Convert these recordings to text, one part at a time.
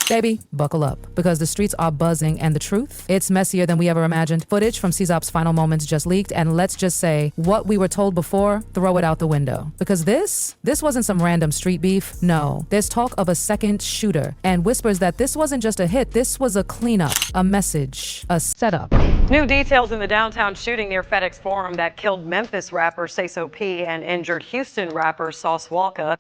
Baby, buckle up, because the streets are buzzing and the truth, it's messier than we ever imagined. Footage from Sayso's final moments just leaked, and let's just say, what we were told before, throw it out the window. Because this wasn't some random street beef. No, there's talk of a second shooter, and whispers that this wasn't just a hit, this was a cleanup, a message, a setup. New details in the downtown shooting near FedEx Forum that killed Memphis rapper Sayso P and injured Houston rapper Sauce Walka.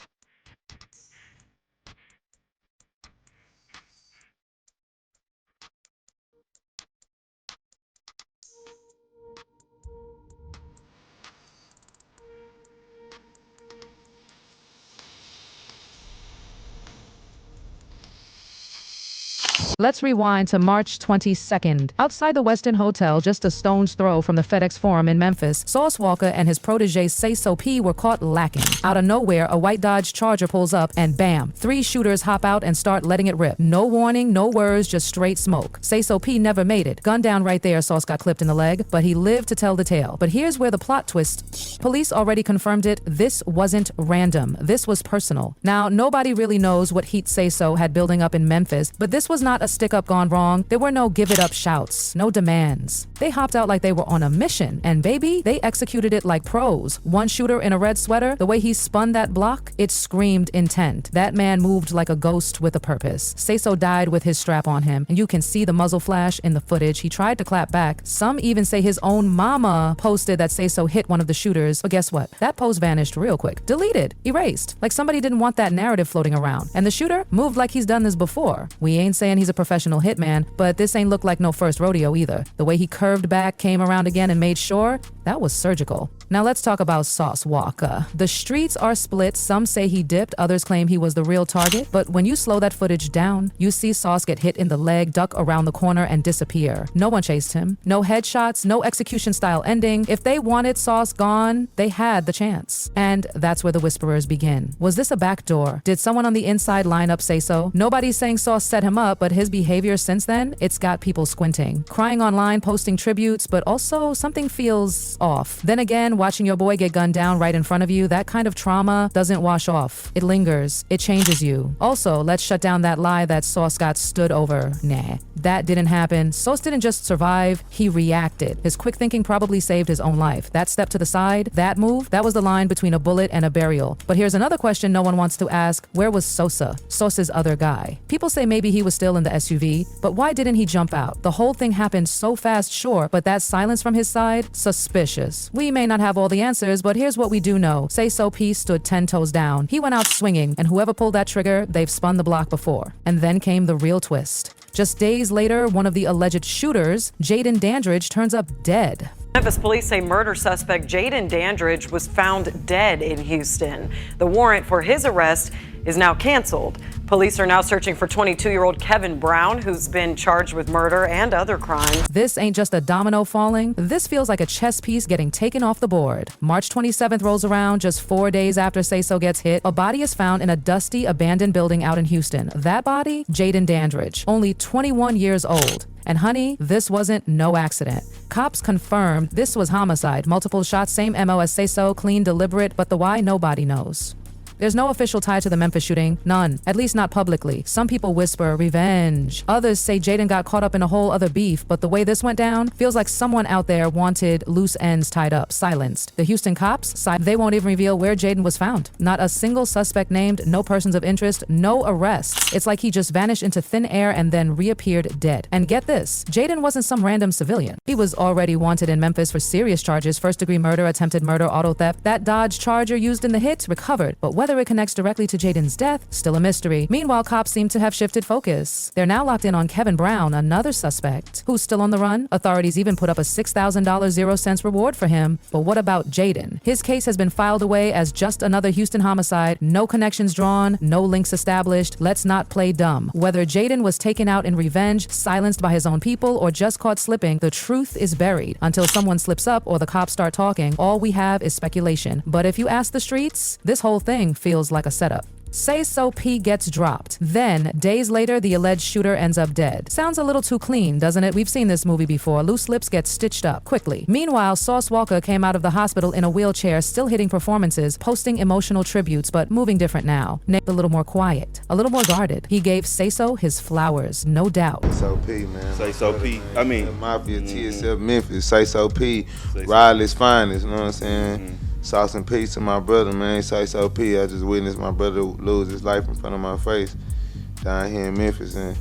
Let's rewind to March 22nd. Outside the Westin Hotel, just a stone's throw from the FedEx Forum in Memphis, Sauce Walka and his protege Sayso P were caught lacking. Out of nowhere, a white Dodge Charger pulls up and bam, 3 shooters hop out and start letting it rip. No warning, no words, just straight smoke. Sayso P never made it. Gunned down right there, Sauce got clipped in the leg, but he lived to tell the tale. But here's where the plot twist. Police already confirmed it. This wasn't random. This was personal. Now, nobody really knows what heat Sayso had building up in Memphis, but this was not a stick-up gone wrong. There were no give-it-up shouts, no demands. They hopped out like they were on a mission, and baby, they executed it like pros. One shooter in a red sweater, the way he spun that block, it screamed intent. That man moved like a ghost with a purpose. Sayso died with his strap on him, and you can see the muzzle flash in the footage. He tried to clap back. Some even say his own mama posted that Sayso hit one of the shooters, but guess what? That post vanished real quick. Deleted, erased, like somebody didn't want that narrative floating around. And the shooter moved like he's done this before. We ain't saying he's a professional hitman, but this ain't look like no first rodeo either. The way he curved back, came around again, and made sure, that was surgical. Now let's talk about Sauce Walka. The streets are split. Some say he dipped, others claim he was the real target. But when you slow that footage down, you see Sauce get hit in the leg, duck around the corner, and disappear. No one chased him. No headshots, no execution-style ending. If they wanted Sauce gone, they had the chance. And that's where the whisperers begin. Was this a backdoor? Did someone on the inside line up Sayso? Nobody's saying Sauce set him up, but his behavior since then, it's got people squinting. Crying online, posting tributes, but also something feels off. Then again, watching your boy get gunned down right in front of you, that kind of trauma doesn't wash off. It lingers. It changes you. Also, let's shut down that lie that Sauce got stood over. Nah, that didn't happen. Sauce didn't just survive, he reacted. His quick thinking probably saved his own life. That step to the side, that move, that was the line between a bullet and a burial. But here's another question no one wants to ask. Where was Sosa, Sauce's other guy? People say maybe he was still in the SUV, but why didn't he jump out? The whole thing happened so fast, sure, but that silence from his side, suspicious. We may not have all the answers, but here's what we do know. Sayso P stood 10 toes down. He went out swinging, and whoever pulled that trigger, they've spun the block before. And then came the real twist. Just days later, one of the alleged shooters, Jaden Dandridge, turns up dead. Memphis police say murder suspect Jaden Dandridge was found dead in Houston. The warrant for his arrest is now canceled. Police are now searching for 22-year-old Kevin Brown, who's been charged with murder and other crimes. This ain't just a domino falling. This feels like a chess piece getting taken off the board. March 27th rolls around, just 4 days after Sayso gets hit. A body is found in a dusty, abandoned building out in Houston. That body, Jaden Dandridge, only 21 years old. And honey, this wasn't no accident. Cops confirmed this was homicide. Multiple shots, same MO as Sayso, clean, deliberate, but the why, nobody knows. There's no official tie to the Memphis shooting, none, at least not publicly. Some people whisper revenge. Others say Jaden got caught up in a whole other beef, but the way this went down feels like someone out there wanted loose ends tied up, silenced. The Houston cops side, they won't even reveal where Jaden was found. Not a single suspect named, no persons of interest, no arrests. It's like he just vanished into thin air and then reappeared dead. And get this, Jaden wasn't some random civilian. He was already wanted in Memphis for serious charges, first-degree murder, attempted murder, auto theft. That Dodge Charger used in the hit, recovered, but whether it connects directly to Jaden's death, still a mystery. Meanwhile, cops seem to have shifted focus. They're now locked in on Kevin Brown, another suspect, who's still on the run. Authorities even put up a $6,000 0 cents reward for him. But what about Jaden? His case has been filed away as just another Houston homicide. No connections drawn, no links established. Let's not play dumb. Whether Jaden was taken out in revenge, silenced by his own people, or just caught slipping, the truth is buried. Until someone slips up or the cops start talking, all we have is speculation. But if you ask the streets, this whole thing feels like a setup. Sayso P gets dropped. Then, days later, the alleged shooter ends up dead. Sounds a little too clean, doesn't it? We've seen this movie before. Loose lips get stitched up quickly. Meanwhile, Sauce Walka came out of the hospital in a wheelchair, still hitting performances, posting emotional tributes, but moving different now. Nick a little more quiet, a little more guarded. He gave Sayso his flowers, no doubt. Sayso P, man. Sayso P. I mean, Mafia, TSF, Memphis. Sayso P. Riley's finest. You know what I'm saying? Sauce and peace to my brother, man. Sayso P. I just witnessed my brother lose his life in front of my face down here in Memphis, and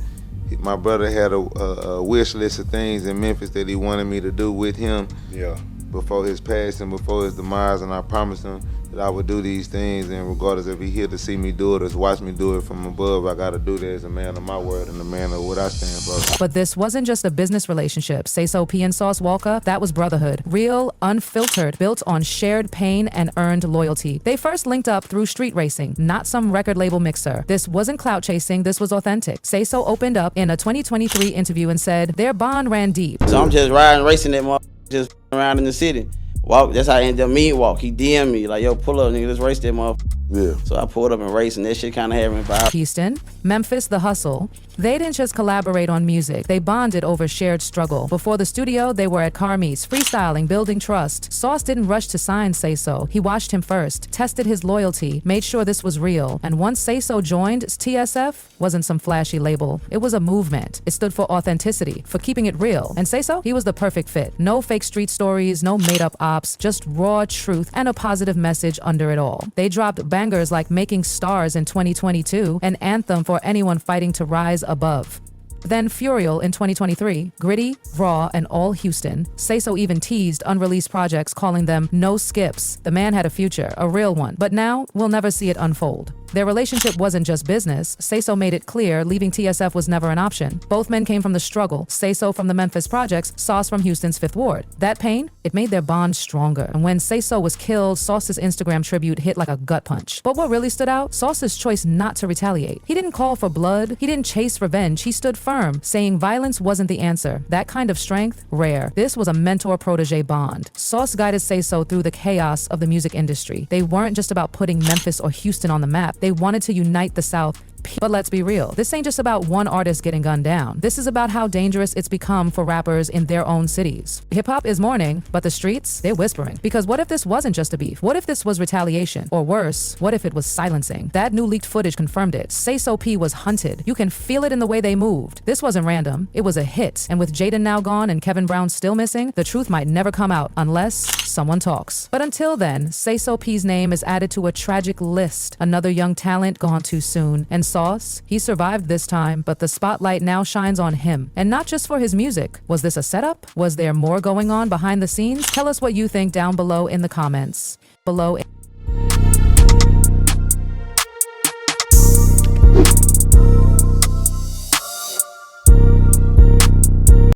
my brother had a wish list of things in Memphis that he wanted me to do with him. Yeah. Before his passing, before his demise, and I promised him that I would do these things, and regardless if he here to see me do it or to watch me do it from above, I gotta do that as a man of my word and a man of what I stand for. But this wasn't just a business relationship. Sayso P and Sauce Walka, that was brotherhood. Real, unfiltered, built on shared pain and earned loyalty. They first linked up through street racing, not some record label mixer. This wasn't clout chasing, this was authentic. Sayso opened up in a 2023 interview and said their bond ran deep. So I'm just riding, racing that motherfucker, just around in the city. Walk, that's how I ended up meeting Walk. He DM'd me, like, yo, pull up, nigga, let's race that motherfucker. Yeah. So I pulled up and raced, and that shit kind of had me vibe. Houston, Memphis, The Hustle. They didn't just collaborate on music, they bonded over shared struggle. Before the studio, they were at car meets, freestyling, building trust. Sauce didn't rush to sign Sayso. He watched him first, tested his loyalty, made sure this was real. And once Sayso joined, TSF wasn't some flashy label. It was a movement. It stood for authenticity, for keeping it real. And Sayso, he was the perfect fit. No fake street stories, no made-up ops, just raw truth and a positive message under it all. They dropped bangers like Making Stars in 2022, an anthem for anyone fighting to rise above. Then Furial in 2023, gritty, raw, and all Houston. Sayso even teased unreleased projects, calling them no skips. The man had a future, a real one, but now we'll never see it unfold. Their relationship wasn't just business. Sayso made it clear leaving TSF was never an option. Both men came from the struggle. Sayso from the Memphis projects, Sauce from Houston's Fifth Ward. That pain, it made their bond stronger. And when Sayso was killed, Sauce's Instagram tribute hit like a gut punch. But what really stood out? Sauce's choice not to retaliate. He didn't call for blood. He didn't chase revenge. He stood firm, saying violence wasn't the answer. That kind of strength, rare. This was a mentor-protege bond. Sauce guided Sayso through the chaos of the music industry. They weren't just about putting Memphis or Houston on the map. They wanted to unite the South. But let's be real, this ain't just about one artist getting gunned down. This is about how dangerous it's become for rappers in their own cities. Hip-hop is mourning, but the streets, they're whispering. Because what if this wasn't just a beef? What if this was retaliation? Or worse, what if it was silencing? That new leaked footage confirmed it. Sayso P was hunted. You can feel it in the way they moved. This wasn't random. It was a hit. And with Jaden now gone and Kevin Brown still missing, the truth might never come out unless someone talks. But until then, Sayso P's name is added to a tragic list. Another young talent gone too soon. And Sauce, he survived this time, but the spotlight now shines on him. And not just for his music. Was this a setup? Was there more going on behind the scenes? Tell us what you think down below in the comments.